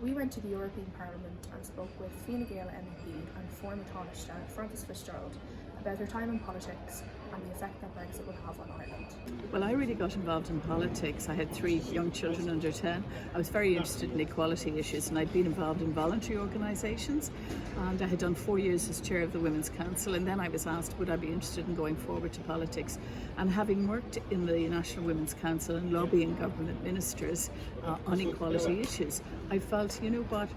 We went to the European Parliament and spoke with Fine Gael MEP and former Taoiseach Frances Fitzgerald about her time in politics and the effect that Brexit would have on Ireland. Well, I really got involved in politics. I had 3 young children under 10. I was very interested in equality issues, and I'd been involved in voluntary organisations, and I had done 4 years as chair of the Women's Council, and then I was asked would I be interested in going forward to politics. And having worked in the National Women's Council and lobbying government ministers on equality issues, I felt, you know what,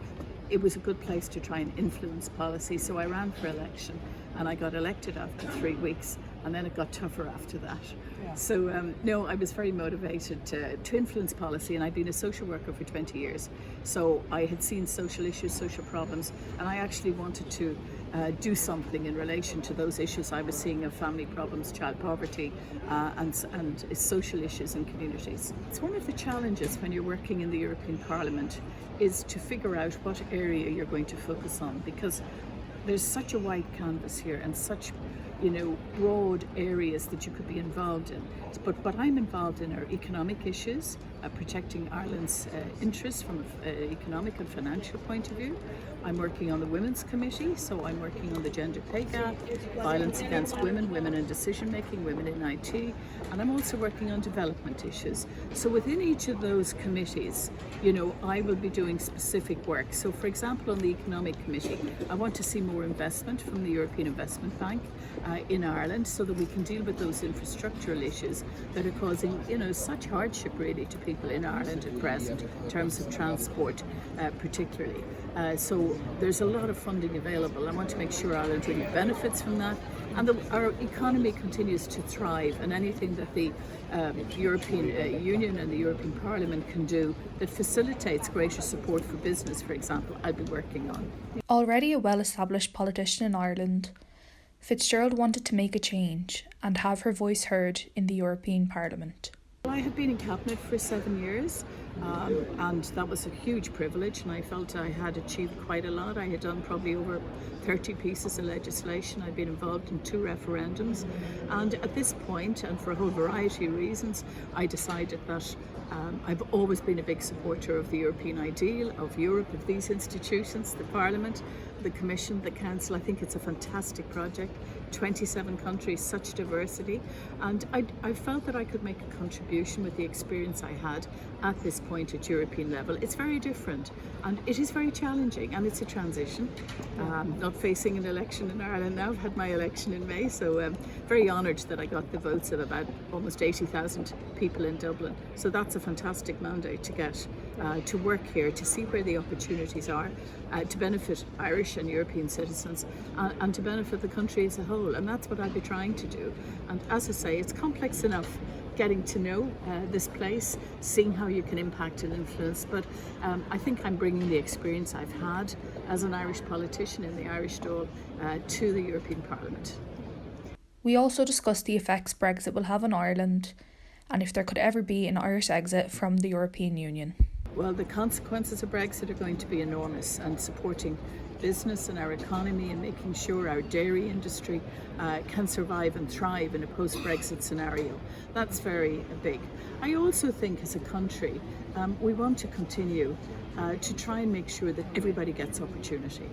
it was a good place to try and influence policy. So I ran for election and I got elected after 3 weeks, and then it got tougher after that. Yeah. So no, I was very motivated to influence policy, and I'd been a social worker for 20 years. So I had seen social issues, social problems, and I actually wanted to do something in relation to those issues I was seeing of family problems, child poverty, and social issues in communities. It's one of the challenges when you're working in the European Parliament is to figure out what area you're going to focus on, because there's such a wide canvas here and such, you know, broad areas that you could be involved in. But I'm involved in our economic issues, protecting Ireland's interests from an economic and financial point of view. I'm working on the Women's Committee, so I'm working on the gender pay gap, violence against women, women in decision making, women in IT, and I'm also working on development issues. So within each of those committees, you know, I will be doing specific work. So for example, on the Economic Committee, I want to see more investment from the European Investment Bank in Ireland, so that we can deal with those infrastructural issues that are causing, you know, such hardship really to people in Ireland at present in terms of transport particularly. So there's a lot of funding available. I want to make sure Ireland really benefits from that, and our economy continues to thrive, and anything that the European Union and the European Parliament can do that facilitates greater support for business, for example, I'll be working on. Already a well-established politician in Ireland, Fitzgerald wanted to make a change and have her voice heard in the European Parliament. I had been in Cabinet for 7 years, and that was a huge privilege, and I felt I had achieved quite a lot. I had done probably over 30 pieces of legislation. I'd been involved in 2 referendums, and at this point, and for a whole variety of reasons, I decided that I've always been a big supporter of the European ideal, of Europe, of these institutions, the Parliament, the Commission, the Council. I think it's a fantastic project. 27 countries, such diversity, and I felt that I could make a contribution with the experience I had at this point at European level. It's very different and it is very challenging, and it's a transition. Not facing an election in Ireland now. I've had my election in May, so I'm very honoured that I got the votes of about almost 80,000 people in Dublin. So that's a fantastic mandate to get to work here, to see where the opportunities are, to benefit Irish and European citizens, and to benefit the country as a whole. And that's what I'll be trying to do. And as I say, it's complex enough getting to know this place, seeing how you can impact and influence, but I think I'm bringing the experience I've had as an Irish politician in the Irish Dáil to the European Parliament. We also discussed the effects Brexit will have on Ireland and if there could ever be an Irish exit from the European Union. Well, the consequences of Brexit are going to be enormous, and supporting business and our economy and making sure our dairy industry can survive and thrive in a post-Brexit scenario. That's very big. I also think as a country we want to continue to try and make sure that everybody gets opportunity.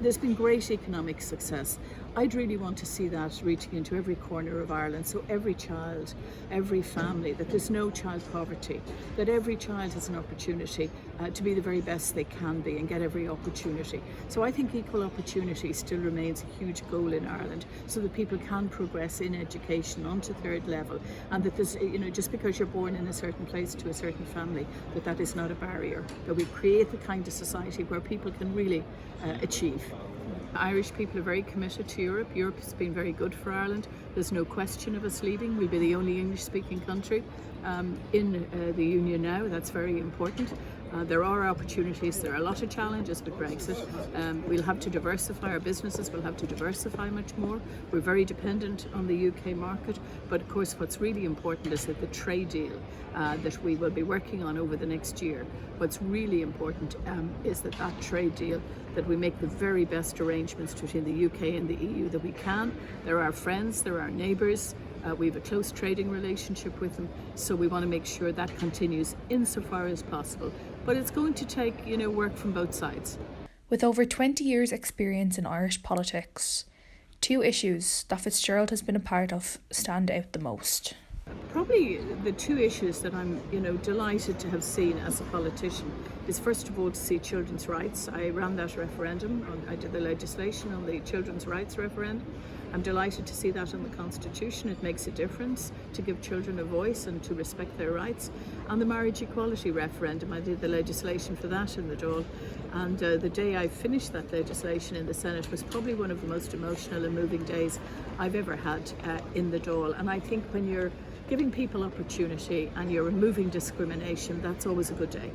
There's been great economic success. I'd really want to see that reaching into every corner of Ireland, so every child, every family, that there's no child poverty, that every child has an opportunity to be the very best they can be and get every opportunity. So I think equal opportunity still remains a huge goal in Ireland, so that people can progress in education onto 3rd level, and that there's, you know, just because you're born in a certain place to a certain family, that is not a barrier, that we create the kind of society where people can really achieve. Irish people are very committed to Europe. Europe has been very good for Ireland. There's no question of us leaving. We'll be the only English-speaking country in the Union now. That's very important. There are opportunities. There are a lot of challenges with Brexit. We'll have to diversify our businesses. We'll have to diversify much more. We're very dependent on the UK market. But of course, what's really important is that the trade deal that we will be working on over the next year, what's really important is that trade deal, that we make the very best arrangements between the UK and the EU that we can. They're our friends, they're our neighbours. We have a close trading relationship with them, so we want to make sure that continues insofar as possible. but it's going to take, work from both sides. With over 20 years' experience in Irish politics, two issues that Fitzgerald has been a part of stand out the most. Probably the two issues that I'm, delighted to have seen as a politician is, first of all, to see children's rights. I ran that referendum. I did the legislation on the children's rights referendum. I'm delighted to see that in the Constitution. It makes a difference to give children a voice and to respect their rights. And the marriage equality referendum, I did the legislation for that in the Dáil. And the day I finished that legislation in the Senate was probably one of the most emotional and moving days I've ever had in the Dáil. And I think when you're giving people opportunity and you're removing discrimination, that's always a good day.